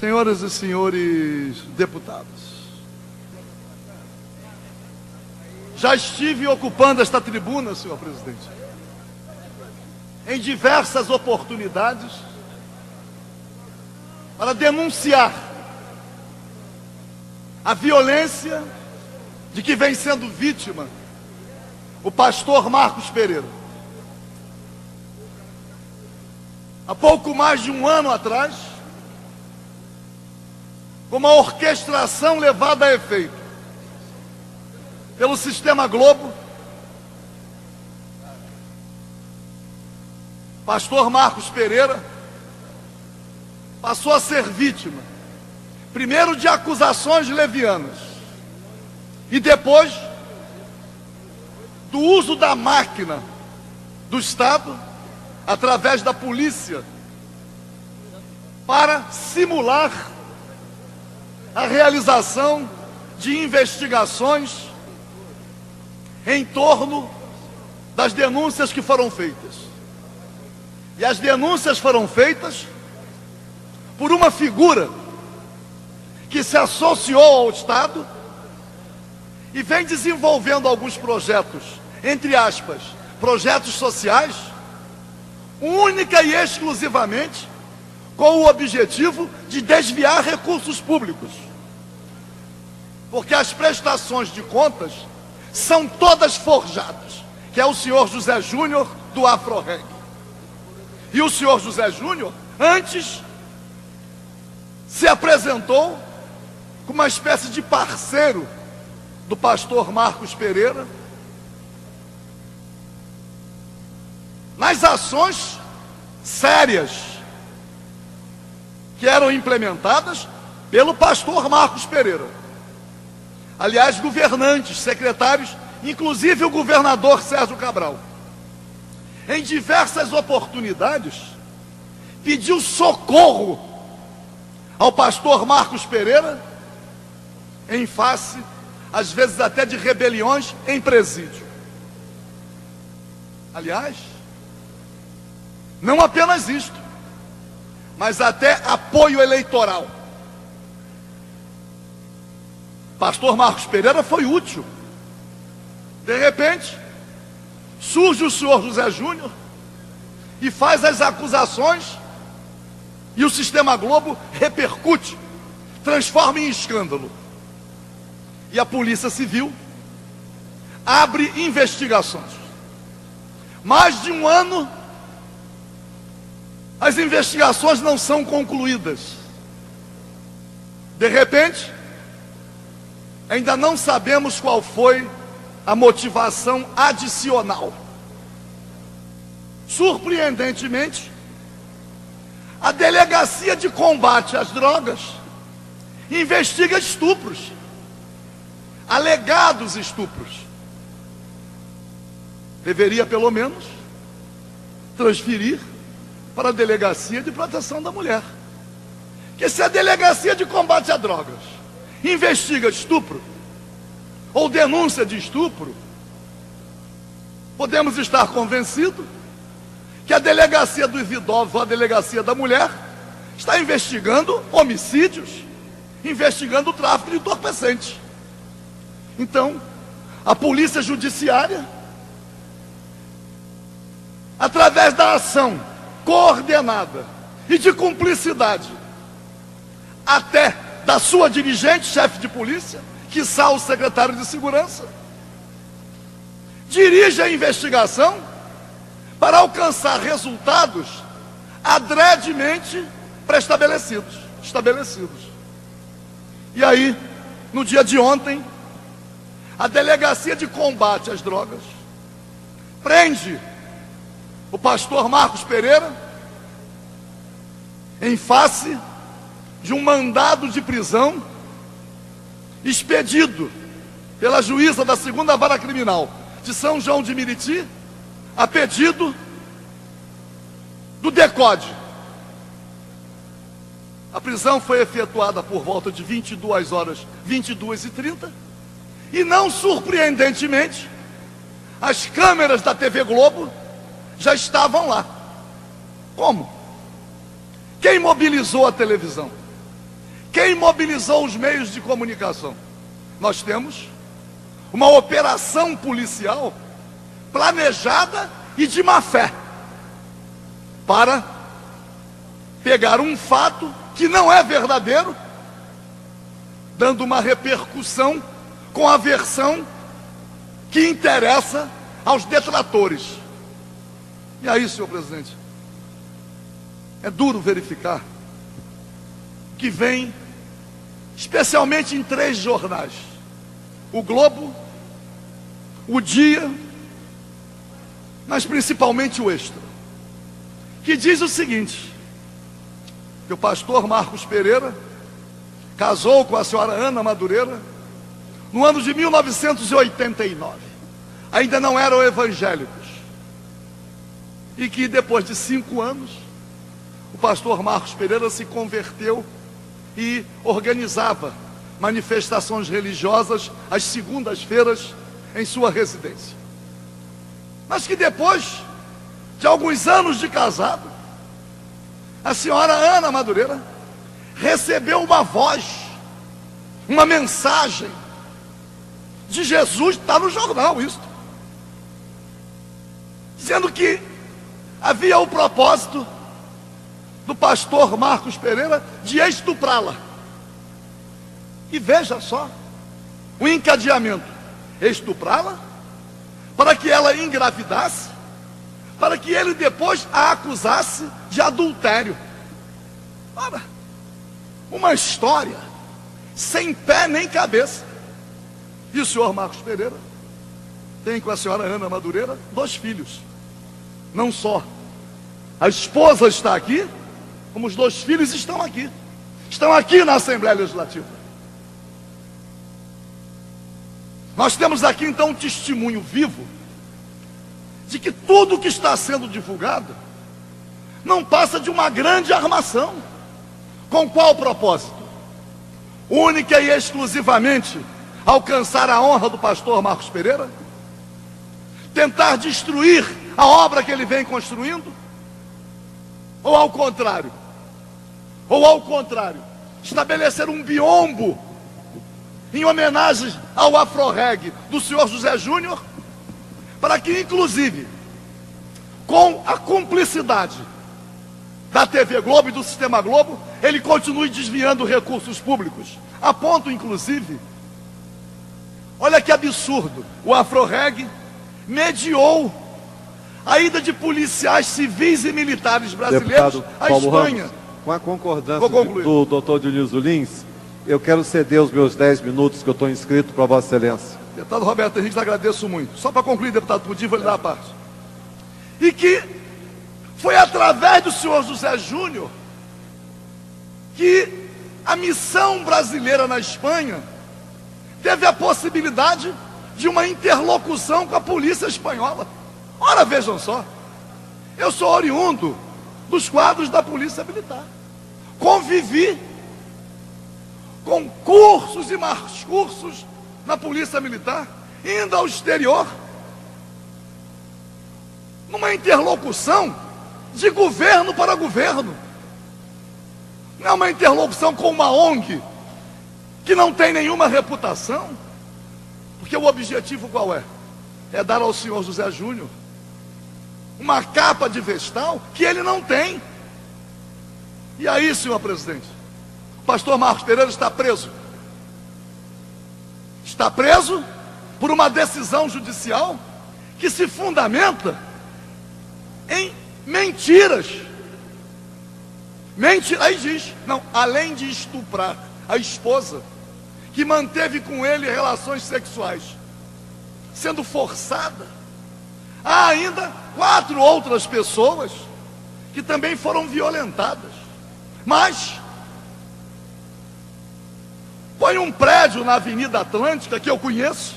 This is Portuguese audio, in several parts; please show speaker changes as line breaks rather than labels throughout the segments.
Senhoras e senhores deputados, já estive ocupando esta tribuna, senhor presidente, em diversas oportunidades para denunciar a violência de que vem sendo vítima o pastor Marcos Pereira. Há pouco mais de um ano atrás, com uma orquestração levada a efeito pelo Sistema Globo, pastor Marcos Pereira passou a ser vítima, primeiro de acusações levianas e depois do uso da máquina do Estado, através da polícia, para simular a realização de investigações em torno das denúncias que foram feitas. E as denúncias foram feitas por uma figura que se associou ao Estado e vem desenvolvendo alguns projetos, entre aspas, projetos sociais, única e exclusivamente com o objetivo de desviar recursos públicos. Porque as prestações de contas são todas forjadas, que é o senhor José Júnior do Afroreg. E o senhor José Júnior, antes, se apresentou como uma espécie de parceiro do pastor Marcos Pereira nas ações sérias que eram implementadas pelo pastor Marcos Pereira. Aliás, governantes, secretários, inclusive o governador Sérgio Cabral, em diversas oportunidades, pediu socorro ao pastor Marcos Pereira, em face, às vezes até de rebeliões em presídio. Aliás, não apenas isto, mas até apoio eleitoral. Pastor Marcos Pereira foi útil. De repente, surge o senhor José Júnior e faz as acusações, e o Sistema Globo repercute, transforma em escândalo. E a Polícia Civil abre investigações. Mais de um ano, as investigações não são concluídas. De repente, ainda não sabemos qual foi a motivação adicional. Surpreendentemente, a Delegacia de Combate às Drogas investiga estupros, alegados estupros. Deveria, pelo menos, transferir para a Delegacia de Proteção da Mulher. Que se a Delegacia de Combate a Drogas investiga estupro, ou denúncia de estupro, podemos estar convencidos que a Delegacia dos Idosos ou a Delegacia da Mulher está investigando homicídios, investigando o tráfico de entorpecentes. Então, a Polícia Judiciária, através da ação coordenada e de cumplicidade, até da sua dirigente, chefe de polícia, quiçá o secretário de segurança, dirige a investigação para alcançar resultados adredemente pré-estabelecidos. E aí, no dia de ontem, a Delegacia de Combate às Drogas prende o pastor Marcos Pereira em face de um mandado de prisão expedido pela juíza da 2ª Vara Criminal de São João de Meriti, a pedido do DECODE. A prisão foi efetuada por volta de 22h, 22h30, e não surpreendentemente, as câmeras da TV Globo já estavam lá. Como? Quem mobilizou a televisão? Quem mobilizou os meios de comunicação? Nós temos uma operação policial planejada e de má fé para pegar um fato que não é verdadeiro, dando uma repercussão com a versão que interessa aos detratores. E aí, senhor presidente, é duro verificar que vem, especialmente em 3 jornais, o Globo, o Dia, mas principalmente o Extra, que diz o seguinte: que o pastor Marcos Pereira casou com a senhora Ana Madureira no ano de 1989. Ainda não eram evangélicos. E que depois de 5 anos, o pastor Marcos Pereira se converteu e organizava manifestações religiosas às segundas-feiras em sua residência. Mas que depois de alguns anos de casado, a senhora Ana Madureira recebeu uma voz, uma mensagem de Jesus, está no jornal isso, dizendo que havia o propósito do pastor Marcos Pereira de estuprá-la. E veja só o encadeamento: estuprá-la, para que ela engravidasse, para que ele depois a acusasse de adultério. Ora, uma história sem pé nem cabeça. E o senhor Marcos Pereira tem com a senhora Ana Madureira 2 filhos. Não só a esposa está aqui, como os 2 filhos estão aqui. Estão aqui na Assembleia Legislativa. Nós temos aqui então um testemunho vivo de que tudo que está sendo divulgado não passa de uma grande armação. Com qual propósito? Única e exclusivamente alcançar a honra do pastor Marcos Pereira? Tentar destruir a obra que ele vem construindo? Ou ao contrário? Estabelecer um biombo em homenagem ao Afroreg do senhor José Júnior, para que, inclusive, com a cumplicidade da TV Globo e do Sistema Globo, ele continue desviando recursos públicos, a ponto, inclusive, olha que absurdo, o Afroreg mediou a ida de policiais civis e militares brasileiros à Espanha.
Ramos, com a concordância do doutor Dionísio Lins, eu quero ceder os meus 10 minutos que eu estou inscrito para Vossa Excelência.
Deputado Roberto Henrique, agradeço muito. Só para concluir, deputado, podia vou lhe dar a parte. E que foi através do senhor José Júnior que a missão brasileira na Espanha teve a possibilidade de uma interlocução com a polícia espanhola. Ora, vejam só, eu sou oriundo dos quadros da Polícia Militar. Convivi com cursos e mais cursos na Polícia Militar, indo ao exterior, numa interlocução de governo para governo. Não é uma interlocução com uma ONG que não tem nenhuma reputação, porque o objetivo qual é? É dar ao senhor José Júnior uma capa de vestal que ele não tem. E aí, senhor presidente, o pastor Marcos Pereira está preso. Está preso por uma decisão judicial que se fundamenta em mentiras. Aí diz, não, além de estuprar a esposa, que manteve com ele relações sexuais, sendo forçada, há ainda 4 outras pessoas que também foram violentadas. Mas põe um prédio na Avenida Atlântica, que eu conheço,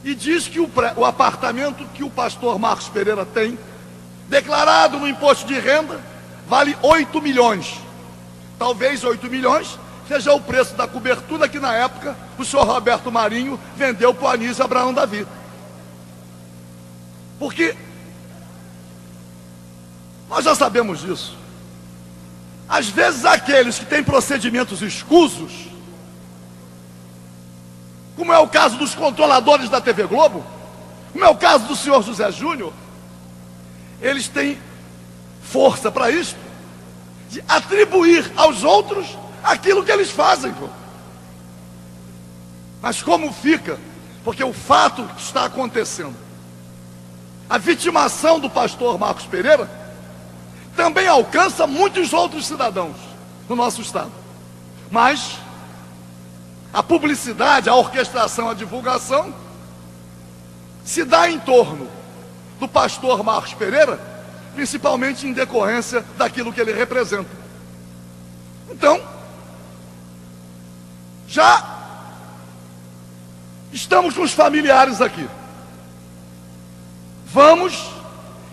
e diz que o apartamento que o pastor Marcos Pereira tem, declarado no imposto de renda, vale 8 milhões. Talvez 8 milhões seja o preço da cobertura que na época o senhor Roberto Marinho vendeu para o Anísio Abraão Davi. Porque nós já sabemos disso. Às vezes aqueles que têm procedimentos escusos, como é o caso dos controladores da TV Globo, como é o caso do senhor José Júnior, eles têm força para isso, de atribuir aos outros aquilo que eles fazem. Pô. Mas como fica? Porque o fato que está acontecendo, a vitimação do pastor Marcos Pereira, também alcança muitos outros cidadãos no nosso estado. Mas a publicidade, a orquestração, a divulgação se dá em torno do pastor Marcos Pereira, principalmente em decorrência daquilo que ele representa. Então, já estamos com os familiares aqui. Vamos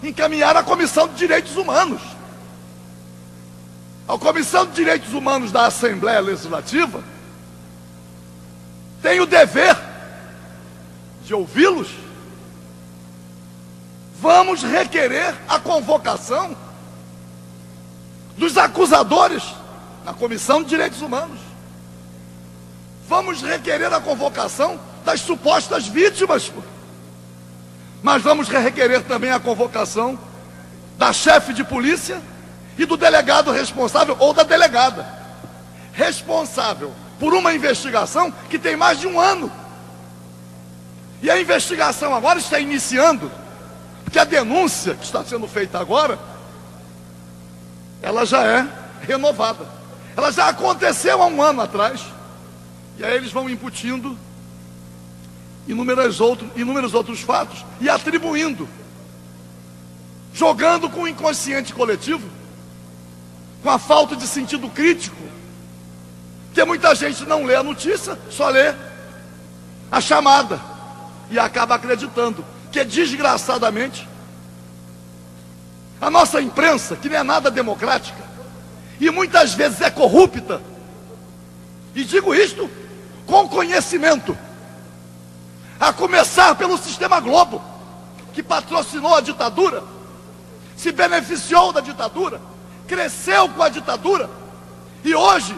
encaminhar a Comissão de Direitos Humanos. A Comissão de Direitos Humanos da Assembleia Legislativa tem o dever de ouvi-los. Vamos requerer a convocação dos acusadores na Comissão de Direitos Humanos. Vamos requerer a convocação das supostas vítimas. Mas vamos requerer também a convocação da chefe de polícia e do delegado responsável, ou da delegada responsável por uma investigação que tem mais de um ano. E a investigação agora está iniciando, porque a denúncia que está sendo feita agora, ela já é renovada. Ela já aconteceu há um ano atrás. E aí eles vão imputindo inúmeros outros fatos e atribuindo, jogando com o inconsciente coletivo, com a falta de sentido crítico, porque muita gente não lê a notícia, só lê a chamada e acaba acreditando que, desgraçadamente, a nossa imprensa, que não é nada democrática e muitas vezes é corrupta, e digo isto com conhecimento, a começar pelo Sistema Globo, que patrocinou a ditadura, se beneficiou da ditadura, cresceu com a ditadura e hoje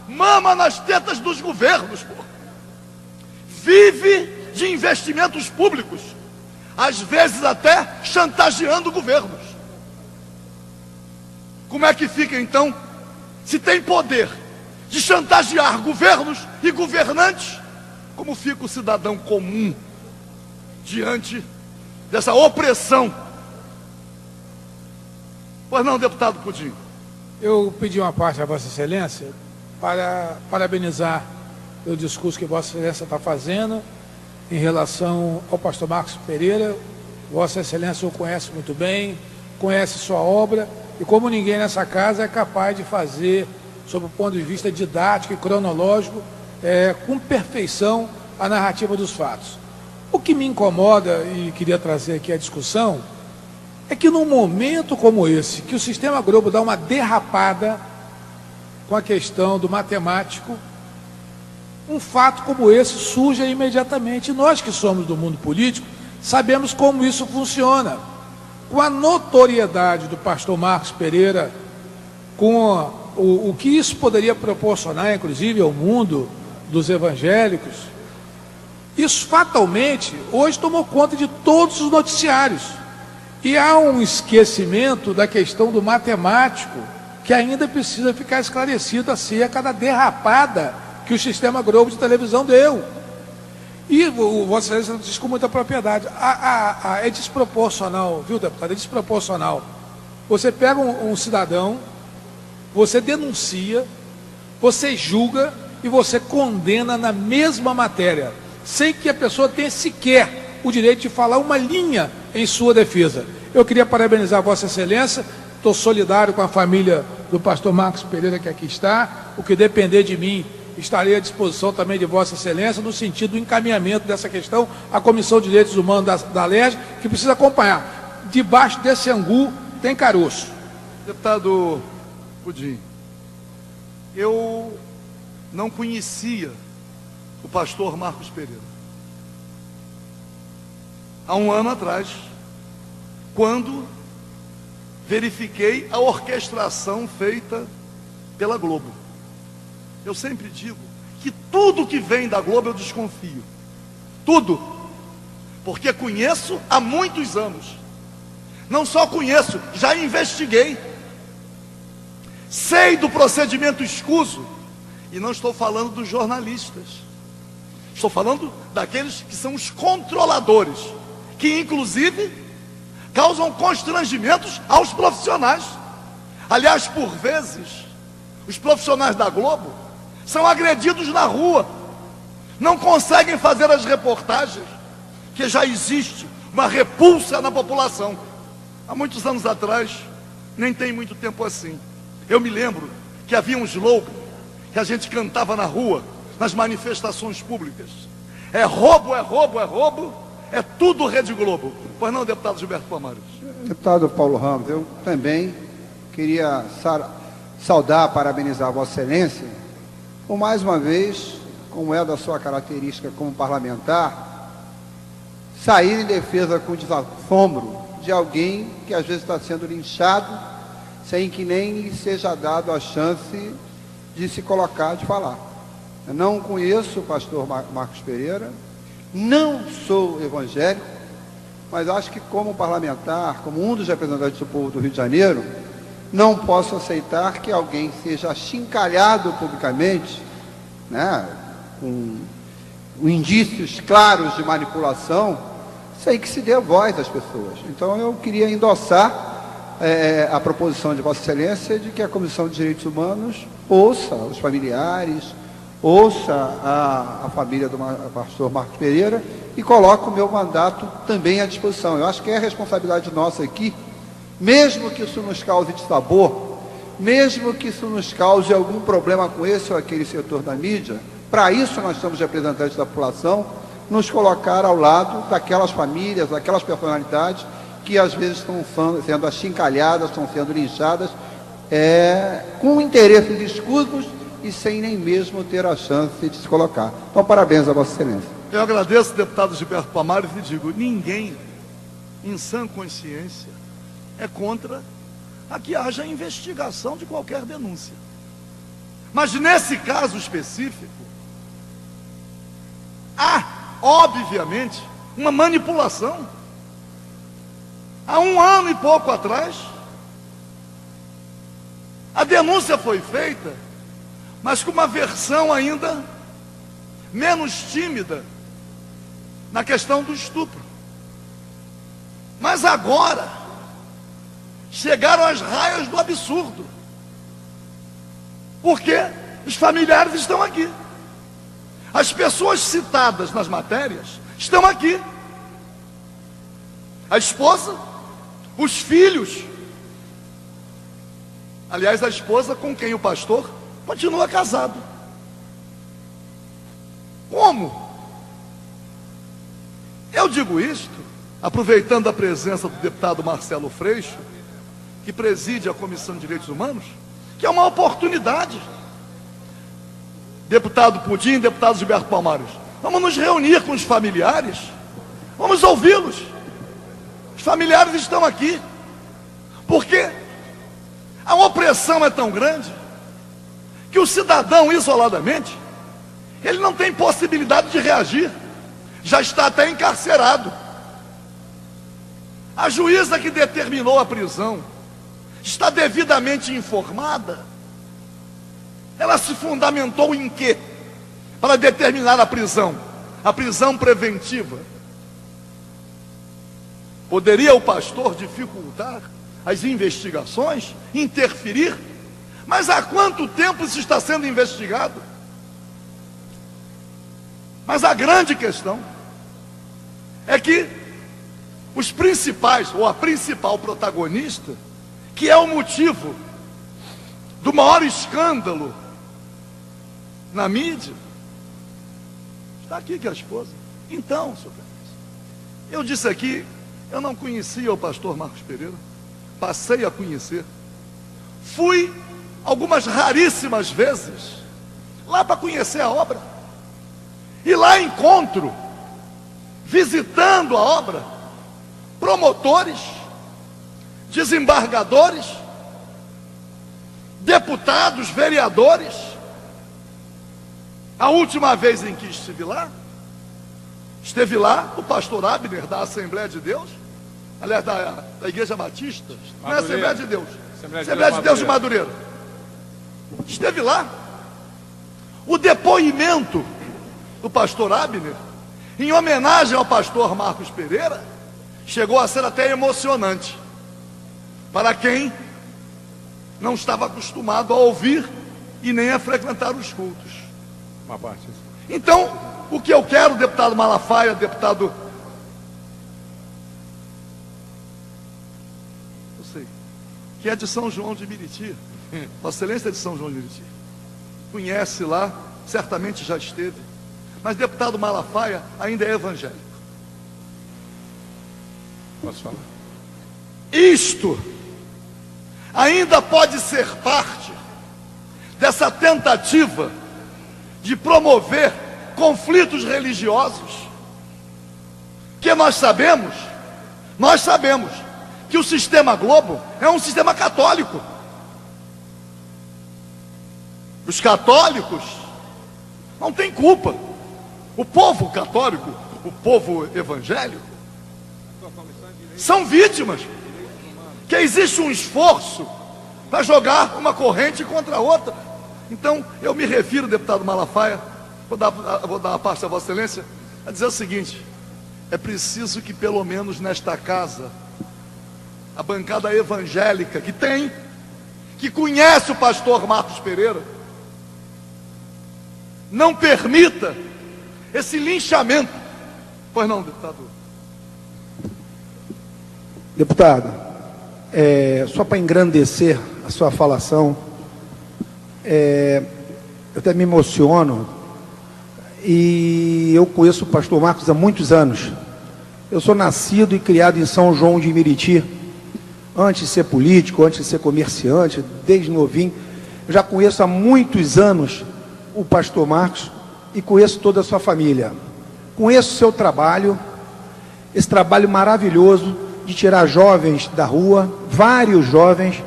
mama nas tetas dos governos, pô. Vive de investimentos públicos, às vezes até chantageando governos. Como é que fica então, se tem poder de chantagear governos e governantes? Como fica o cidadão comum diante dessa opressão? Pois não, deputado Pudim?
Eu pedi uma parte a Vossa Excelência para parabenizar o discurso que Vossa Excelência está fazendo em relação ao pastor Marcos Pereira. Vossa Excelência o conhece muito bem, conhece sua obra, e como ninguém nessa casa é capaz de fazer, sob o ponto de vista didático e cronológico, com perfeição, a narrativa dos fatos. O que me incomoda, e queria trazer aqui a discussão, é que num momento como esse, que o Sistema Globo dá uma derrapada com a questão do matemático, um fato como esse surge imediatamente. Nós que somos do mundo político, sabemos como isso funciona. Com a notoriedade do pastor Marcos Pereira, com o que isso poderia proporcionar, inclusive, ao mundo dos evangélicos, isso fatalmente hoje tomou conta de todos os noticiários. E há um esquecimento da questão do matemático que ainda precisa ficar esclarecido acerca da derrapada que o Sistema Globo de televisão deu. E o Vossa Excelência diz com muita propriedade, é desproporcional, viu, deputado? É desproporcional. Você pega um cidadão, você denuncia, você julga e você condena na mesma matéria, sem que a pessoa tenha sequer o direito de falar uma linha em sua defesa. Eu queria parabenizar a Vossa Excelência, estou solidário com a família do pastor Marcos Pereira que aqui está. O que depender de mim, estarei à disposição também de Vossa Excelência no sentido do encaminhamento dessa questão à Comissão de Direitos Humanos da LERJ, que precisa acompanhar. Debaixo desse angu tem caroço.
Deputado Pudim, eu não conhecia o pastor Marcos Pereira. Há um ano atrás, quando verifiquei a orquestração feita pela Globo. Eu sempre digo que tudo que vem da Globo eu desconfio. Tudo. Porque conheço há muitos anos. Não só conheço, já investiguei. Sei do procedimento escuso. E não estou falando dos jornalistas. Estou falando daqueles que são os controladores, que inclusive causam constrangimentos aos profissionais. Aliás, por vezes, os profissionais da Globo são agredidos na rua. Não conseguem fazer as reportagens, que já existe uma repulsa na população. Há muitos anos atrás, nem tem muito tempo assim, eu me lembro que havia um slogan que a gente cantava na rua, nas manifestações públicas: é roubo, é roubo, é roubo, é tudo Rede Globo. Pois não, deputado Gilberto Palmares?
Deputado Paulo Ramos, eu também queria saudar, parabenizar Vossa Excelência, por mais uma vez, como é da sua característica como parlamentar, sair em defesa com desassombro de alguém que às vezes está sendo linchado, sem que nem lhe seja dado a chance de se colocar, de falar. Eu não conheço o pastor Marcos Pereira, não sou evangélico, mas acho que como parlamentar, como um dos representantes do povo do Rio de Janeiro, não posso aceitar que alguém seja achincalhado publicamente, né, com indícios claros de manipulação, sem que se dê voz às pessoas. Então eu queria endossar a proposição de Vossa Excelência de que a Comissão de Direitos Humanos ouça os familiares, ouça a família do pastor Marcos Pereira e coloque o meu mandato também à disposição. Eu acho que é responsabilidade nossa aqui, mesmo que isso nos cause dissabor, mesmo que isso nos cause algum problema com esse ou aquele setor da mídia, para isso nós somos representantes da população, nos colocar ao lado daquelas famílias, daquelas personalidades que às vezes estão sendo achincalhadas, estão sendo linchadas, com interesses escusos e sem nem mesmo ter a chance de se colocar. Então, parabéns a Vossa Excelência.
Eu agradeço, deputado Gilberto Palmares, e digo, ninguém, em sã consciência, é contra a que haja investigação de qualquer denúncia. Mas nesse caso específico, há, obviamente, uma manipulação. Há 1 ano e pouco atrás, a denúncia foi feita, mas com uma versão ainda menos tímida na questão do estupro. Mas agora chegaram às raias do absurdo, porque os familiares estão aqui, as pessoas citadas nas matérias estão aqui, a esposa, os filhos, aliás, a esposa com quem o pastor continua casado. Como? Eu digo isto aproveitando a presença do deputado Marcelo Freixo, que preside a Comissão de Direitos Humanos, que é uma oportunidade. Deputado Pudim, deputado Gilberto Palmares, vamos nos reunir com os familiares, vamos ouvi-los. Os familiares estão aqui, porque a opressão é tão grande que o cidadão, isoladamente, ele não tem possibilidade de reagir, já está até encarcerado. A juíza que determinou a prisão está devidamente informada. Ela se fundamentou em quê para determinar a prisão preventiva? Poderia o pastor dificultar as investigações, interferir? Mas há quanto tempo isso está sendo investigado? Mas a grande questão é que os principais, ou a principal protagonista, que é o motivo do maior escândalo na mídia, está aqui, que é a esposa. Então, senhor presidente, eu disse aqui, eu não conhecia o pastor Marcos Pereira, passei a conhecer, fui algumas raríssimas vezes lá para conhecer a obra, e lá encontro, visitando a obra, promotores, desembargadores, deputados, vereadores. A última vez em que esteve lá o pastor Abner, da Assembleia de Deus, aliás, da Igreja Batista, não é Assembleia de Deus, Assembleia de Deus de Madureira. Esteve lá. O depoimento do pastor Abner, em homenagem ao pastor Marcos Pereira, chegou a ser até emocionante para quem não estava acostumado a ouvir e nem a frequentar os cultos.
Uma parte.
Então, o que eu quero, deputado Malafaia, deputado... Eu sei, que é de São João de Meriti, Vossa Excelência é de São João de Meriti, conhece lá, certamente já esteve, mas deputado Malafaia ainda é evangélico.
Posso falar?
Isto ainda pode ser parte dessa tentativa de promover conflitos religiosos, que nós sabemos que o sistema Globo é um sistema católico. Os católicos não têm culpa. O povo católico, o povo evangélico, são vítimas. Que existe um esforço para jogar uma corrente contra a outra. Então, eu me refiro, deputado Malafaia, vou dar uma parte a Vossa Excelência, a dizer o seguinte: é preciso que pelo menos nesta casa, a bancada evangélica que conhece o pastor Marcos Pereira, não permita esse linchamento. Pois não, deputado?
Deputado, só para engrandecer a sua falação, eu até me emociono, e eu conheço o pastor Marcos há muitos anos. Eu sou nascido e criado em São João de Meriti, antes de ser político, antes de ser comerciante, desde novinho. Eu já conheço há muitos anos o pastor Marcos e conheço toda a sua família. Conheço o seu trabalho, esse trabalho maravilhoso de tirar jovens da rua, vários jovens.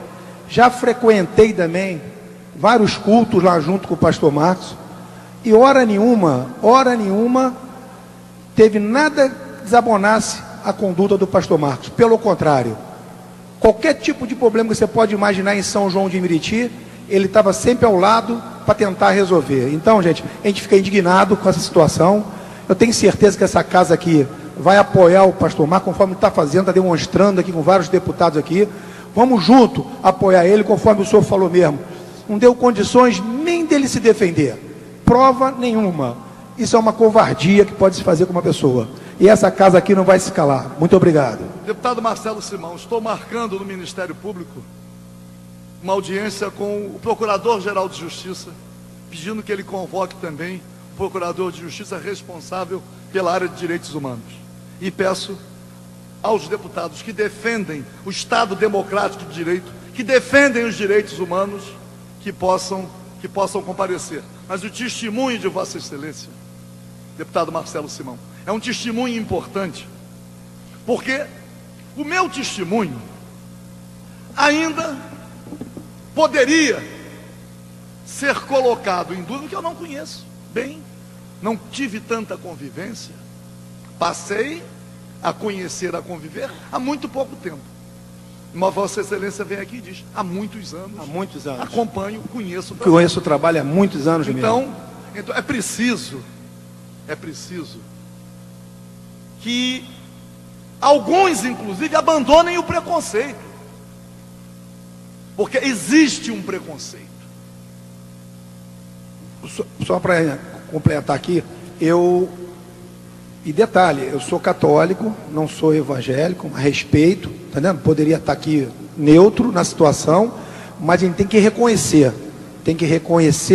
Já frequentei também vários cultos lá junto com o pastor Marcos, e hora nenhuma teve nada que desabonasse a conduta do pastor Marcos. Pelo contrário, qualquer tipo de problema que você pode imaginar em São João de Meriti, ele estava sempre ao lado para tentar resolver. Então, gente, a gente fica indignado com essa situação. Eu tenho certeza que essa casa aqui vai apoiar o pastor Marcos, conforme está fazendo, está demonstrando aqui com vários deputados aqui. Vamos junto apoiar ele, conforme o senhor falou mesmo. Não deu condições nem dele se defender. Prova nenhuma. Isso é uma covardia que pode se fazer com uma pessoa. E essa casa aqui não vai se calar. Muito obrigado.
Deputado Marcelo Simão, estou marcando no Ministério Público uma audiência com o Procurador-Geral de Justiça, pedindo que ele convoque também o Procurador de Justiça responsável pela área de direitos humanos. E peço aos deputados que defendem o Estado democrático de direito, que defendem os direitos humanos, que possam comparecer. Mas o testemunho de Vossa Excelência, deputado Marcelo Simão, é um testemunho importante, porque o meu testemunho ainda poderia ser colocado em dúvida, que eu não conheço bem, não tive tanta convivência, passei a conhecer, a conviver há muito pouco tempo. Mas Vossa Excelência vem aqui e diz, há muitos anos. Acompanho, conheço
o trabalho há muitos anos.
Então é preciso que alguns, inclusive, abandonem o preconceito, porque existe um preconceito.
Só para completar aqui, e detalhe, eu sou católico, não sou evangélico, a respeito, tá vendo? Poderia estar aqui neutro na situação, mas a gente tem que reconhecer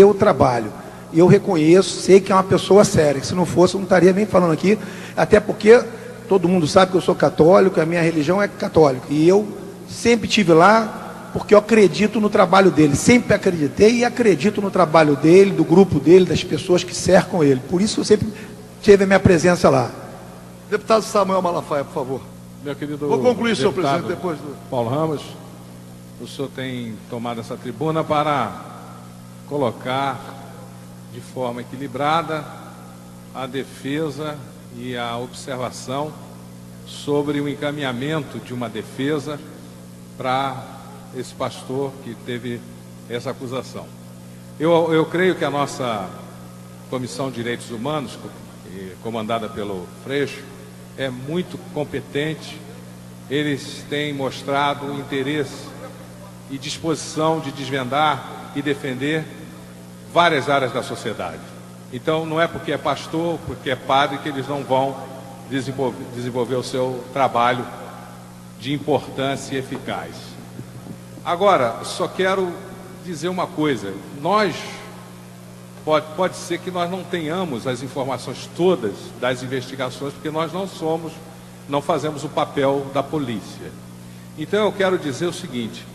o trabalho. E eu reconheço, sei que é uma pessoa séria, que se não fosse eu não estaria nem falando aqui, até porque todo mundo sabe que eu sou católico, a minha religião é católica, e eu sempre estive lá porque eu acredito no trabalho dele, sempre acreditei e acredito no trabalho dele, do grupo dele, das pessoas que cercam ele, por isso eu sempre tive a minha presença lá.
Deputado Samuel Malafaia, por favor.
Meu querido
Vou concluir, senhor
deputado
presidente, depois do...
Paulo Ramos,
o senhor tem tomado essa tribuna para colocar de forma equilibrada a defesa e a observação sobre o encaminhamento de uma defesa para esse pastor que teve essa acusação. Eu creio que a nossa Comissão de Direitos Humanos, comandada pelo Freixo, é muito competente. Eles têm mostrado interesse e disposição de desvendar e defender várias áreas da sociedade. Então, não é porque é pastor, porque é padre, que eles não vão desenvolver o seu trabalho de importância e eficaz. Agora, só quero dizer uma coisa. Pode ser que nós não tenhamos as informações todas das investigações, porque nós não fazemos o papel da polícia. Então eu quero dizer o seguinte: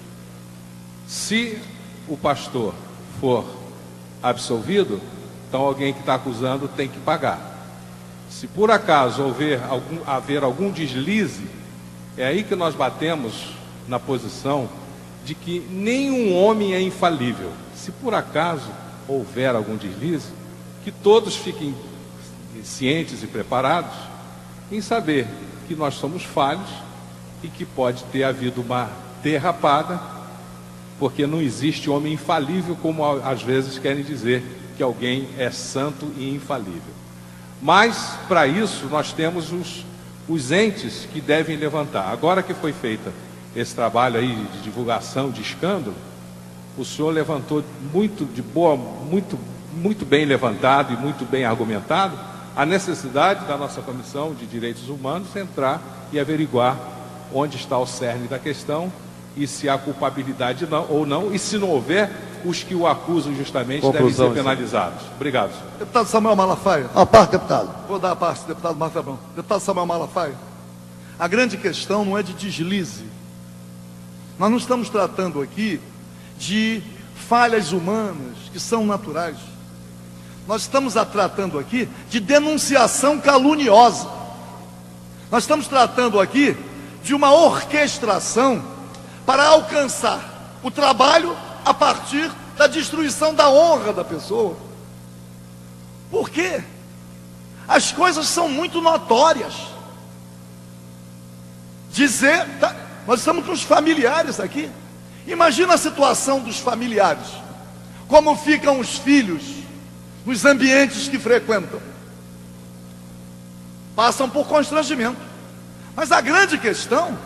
se o pastor for absolvido, então alguém que está acusando tem que pagar. Se por acaso haver algum deslize, é aí que nós batemos na posição de que nenhum homem é infalível. Se por acaso houver algum deslize, que todos fiquem cientes e preparados em saber que nós somos falhos e que pode ter havido uma derrapada, porque não existe homem infalível, como às vezes querem dizer que alguém é santo e infalível. Mas, para isso, nós temos os entes que devem levantar. Agora que foi feito esse trabalho aí de divulgação, de escândalo, o senhor levantou muito bem levantado e muito bem argumentado a necessidade da nossa Comissão de Direitos Humanos entrar e averiguar onde está o cerne da questão e se há culpabilidade ou não, e se não houver, os que o acusam justamente devem ser penalizados. Obrigado.
Deputado Samuel Malafaia.
A parte, deputado.
Vou dar a parte, deputado Marcos Abrão. Deputado Samuel Malafaia, a grande questão não é de deslize. Nós não estamos tratando aqui de falhas humanas que são naturais. Nós estamos tratando aqui de denunciação caluniosa. Nós estamos tratando aqui de uma orquestração para alcançar o trabalho a partir da destruição da honra da pessoa. Por quê? As coisas são muito notórias. Nós estamos com os familiares aqui. Imagina a situação dos familiares. Como ficam os filhos nos ambientes que frequentam. Passam por constrangimento. Mas a grande questão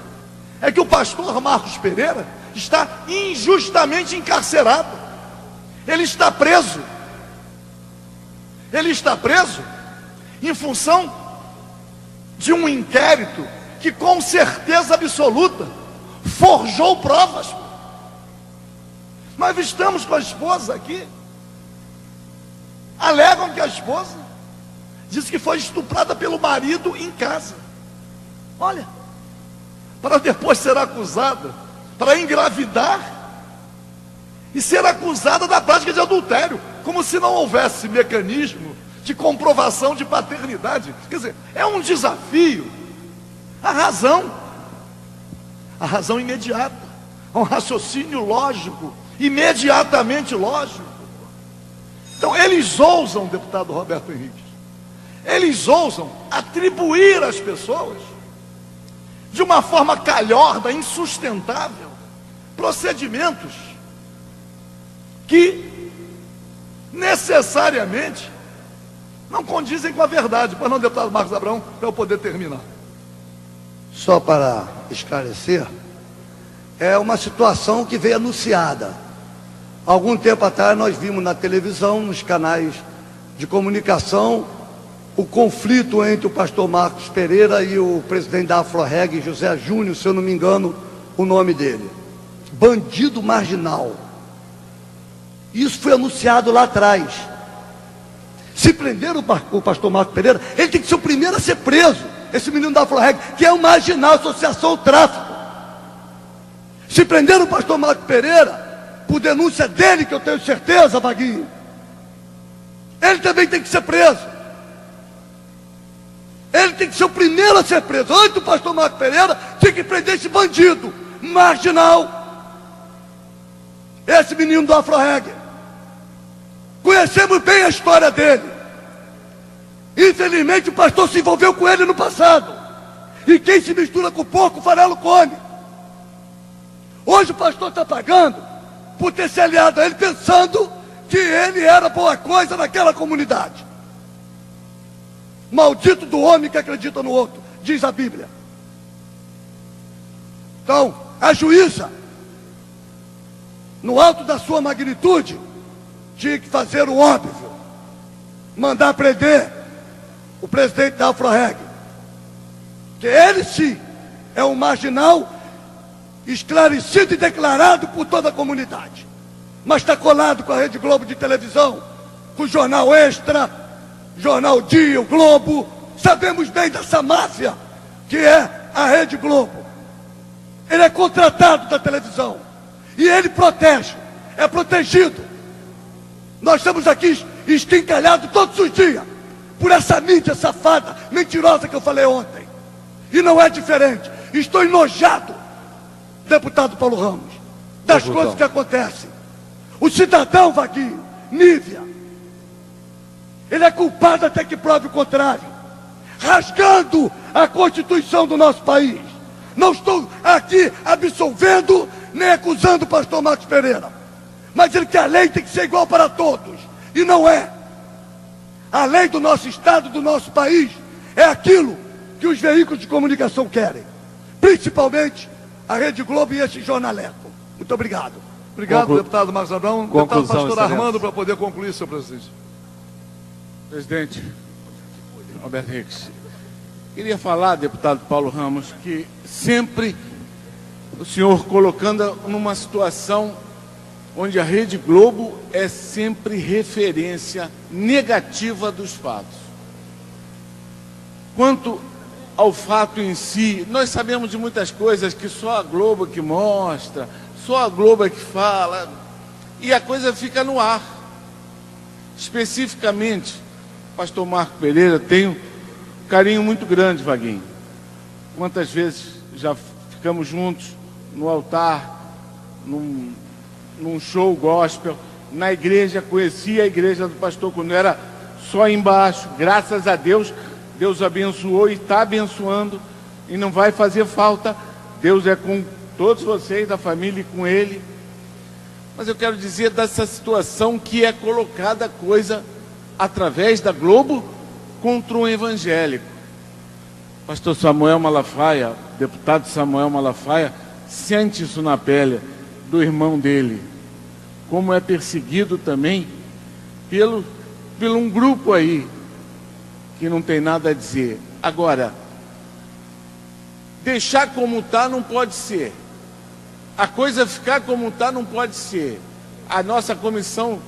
é que o pastor Marcos Pereira está injustamente encarcerado. Ele está preso. Ele está preso em função de um inquérito que, com certeza absoluta, forjou provas. Nós estamos com a esposa aqui. Alegam que a esposa disse que foi estuprada pelo marido em casa. Olha, para depois ser acusada, para engravidar e ser acusada da prática de adultério, como se não houvesse mecanismo de comprovação de paternidade. Quer dizer, é um desafio. A razão imediata, um raciocínio lógico, imediatamente lógico. Então eles ousam, deputado Roberto Henrique, eles ousam atribuir às pessoas, de uma forma calhorda, insustentável, procedimentos que necessariamente não condizem com a verdade. Pois não, deputado Marcos Abrão, para eu poder terminar.
Só para esclarecer, é uma situação que veio anunciada. Algum tempo atrás nós vimos na televisão, nos canais de comunicação, o conflito entre o pastor Marcos Pereira e o presidente da Afroreg, José Júnior, se eu não me engano o nome dele. Bandido marginal. Isso foi anunciado lá atrás. Se prender o pastor Marcos Pereira, ele tem que ser o primeiro a ser preso. Esse menino da Afroreg, que é um marginal, associação ao tráfico. Se prender o pastor Marcos Pereira, por denúncia dele, que eu tenho certeza, Vaguinho, ele também tem que ser preso. Ele tem que ser o primeiro a ser preso. Antes do pastor Marcos Pereira, tem que prender esse bandido marginal, esse menino do Afro-Reggae. Conhecemos bem a história dele. Infelizmente o pastor se envolveu com ele no passado. E quem se mistura com o porco, o farelo come. Hoje o pastor está pagando por ter se aliado a ele, pensando que ele era boa coisa naquela comunidade. Maldito do homem que acredita no outro, diz a Bíblia. Então, a juíza, no alto da sua magnitude, tinha que fazer o óbvio, mandar prender o presidente da Afro-Reggae, que ele sim é um marginal esclarecido e declarado por toda a comunidade, mas está colado com a Rede Globo de televisão, com o Jornal Extra, Jornal Dia, o Globo. Sabemos bem dessa máfia que é a Rede Globo. Ele é contratado da televisão e ele protege, é protegido. Nós estamos aqui esquincalhados todos os dias por essa mídia safada, mentirosa que eu falei ontem. E não é diferente. Estou enojado, deputado Paulo Ramos, das coisas que acontecem. O cidadão Vaguinho, Nívia, ele é culpado até que prove o contrário, rasgando a Constituição do nosso país. Não estou aqui absolvendo nem acusando o pastor Marcos Pereira, mas ele que a lei tem que ser igual para todos, e não é. A lei do nosso estado, do nosso país, é aquilo que os veículos de comunicação querem, principalmente a Rede Globo e esse jornaleco. Muito obrigado.
Obrigado, deputado Marcos Abrão. Deputado pastor
excelência.
Armando, para poder concluir, senhor presidente.
Presidente Roberto Reis, queria falar, deputado Paulo Ramos, que sempre o senhor colocando numa situação onde a Rede Globo é sempre referência negativa dos fatos. Quanto ao fato em si, nós sabemos de muitas coisas que só a Globo que mostra, só a Globo é que fala, e a coisa fica no ar. Especificamente, pastor Marco Pereira tem um carinho muito grande, Vaguinho. Quantas vezes já ficamos juntos no altar, num show gospel, na igreja, conhecia a igreja do pastor quando era só embaixo. Graças a Deus, Deus abençoou e está abençoando, e não vai fazer falta. Deus é com todos vocês, da família, e com ele. Mas eu quero dizer dessa situação que é colocada coisa através da Globo contra um evangélico. Pastor Samuel Malafaia, deputado Samuel Malafaia, sente isso na pele do irmão dele, como é perseguido também pelo um grupo aí que não tem nada a dizer. Agora, deixar como está não pode ser. A coisa ficar como está não pode ser. A nossa comissão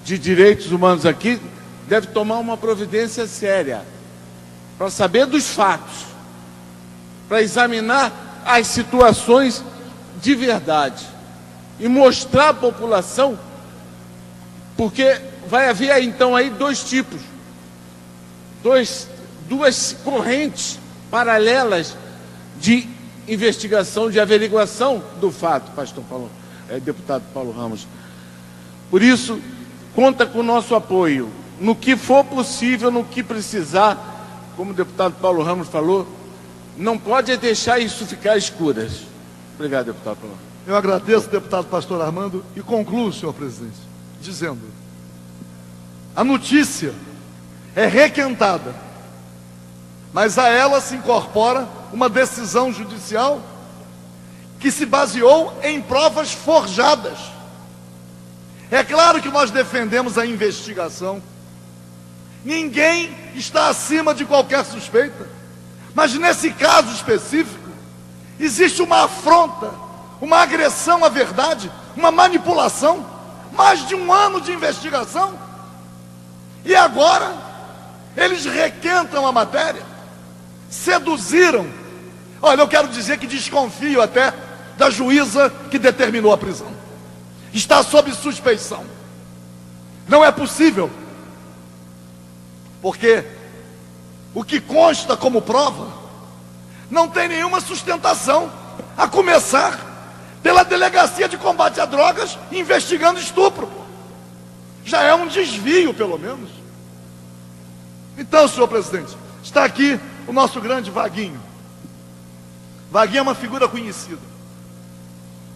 de direitos humanos aqui deve tomar uma providência séria para saber dos fatos, para examinar as situações de verdade e mostrar à população, porque vai haver aí, então aí dois tipos, duas correntes paralelas de investigação, de averiguação do fato, deputado Paulo Ramos. Por isso, conta com o nosso apoio, no que for possível, no que precisar. Como o deputado Paulo Ramos falou, não pode deixar isso ficar às escuras. Obrigado, deputado Paulo Ramos.
Eu agradeço, deputado pastor Armando, e concluo, senhor presidente, dizendo: a notícia é requentada, mas a ela se incorpora uma decisão judicial que se baseou em provas forjadas. É claro que nós defendemos a investigação. Ninguém está acima de qualquer suspeita. Mas nesse caso específico, existe uma afronta, uma agressão à verdade, uma manipulação. Mais de 1 ano de investigação. E agora, eles requentam a matéria. Seduziram. Olha, eu quero dizer que desconfio até da juíza que determinou a prisão. Está sob suspeição. Não é possível. Porque o que consta como prova não tem nenhuma sustentação. A começar pela Delegacia de Combate a Drogas investigando estupro. Já é um desvio, pelo menos. Então, senhor presidente, está aqui o nosso grande Vaguinho. Vaguinho é uma figura conhecida.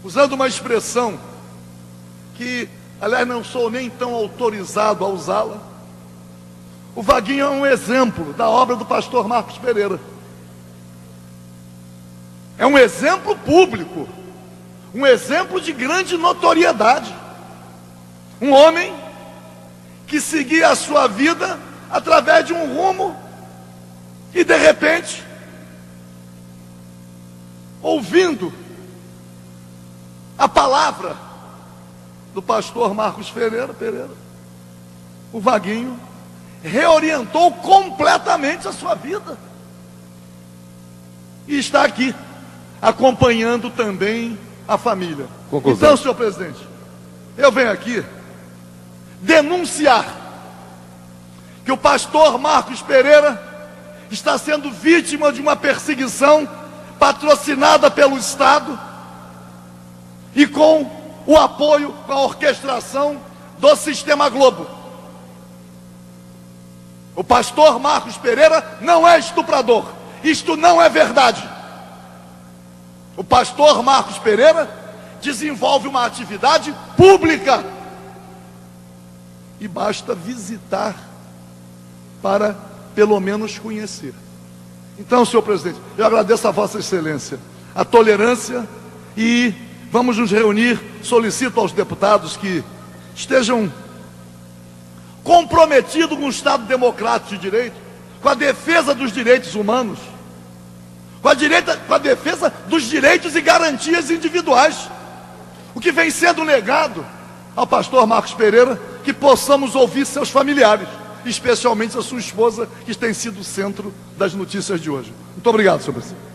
Usando uma expressão que, aliás, não sou nem tão autorizado a usá-la, o Vaguinho é um exemplo da obra do pastor Marcos Pereira. É um exemplo público, um exemplo de grande notoriedade. Um homem que seguia a sua vida através de um rumo e, de repente, ouvindo a palavra do pastor Marcos Pereira, o Vaguinho reorientou completamente a sua vida. E está aqui, acompanhando também a família.
Conclusão.
Então, senhor presidente, eu venho aqui denunciar que o pastor Marcos Pereira está sendo vítima de uma perseguição patrocinada pelo Estado e com o apoio, com a orquestração do Sistema Globo. O pastor Marcos Pereira não é estuprador. Isto não é verdade. O pastor Marcos Pereira desenvolve uma atividade pública. E basta visitar para, pelo menos, conhecer. Então, senhor presidente, eu agradeço a Vossa Excelência a tolerância e vamos nos reunir. Solicito aos deputados que estejam comprometidos com o Estado democrático de direito, com a defesa dos direitos humanos, com a defesa dos direitos e garantias individuais. O que vem sendo negado ao pastor Marcos Pereira, que possamos ouvir seus familiares, especialmente a sua esposa, que tem sido o centro das notícias de hoje. Muito obrigado, senhor presidente.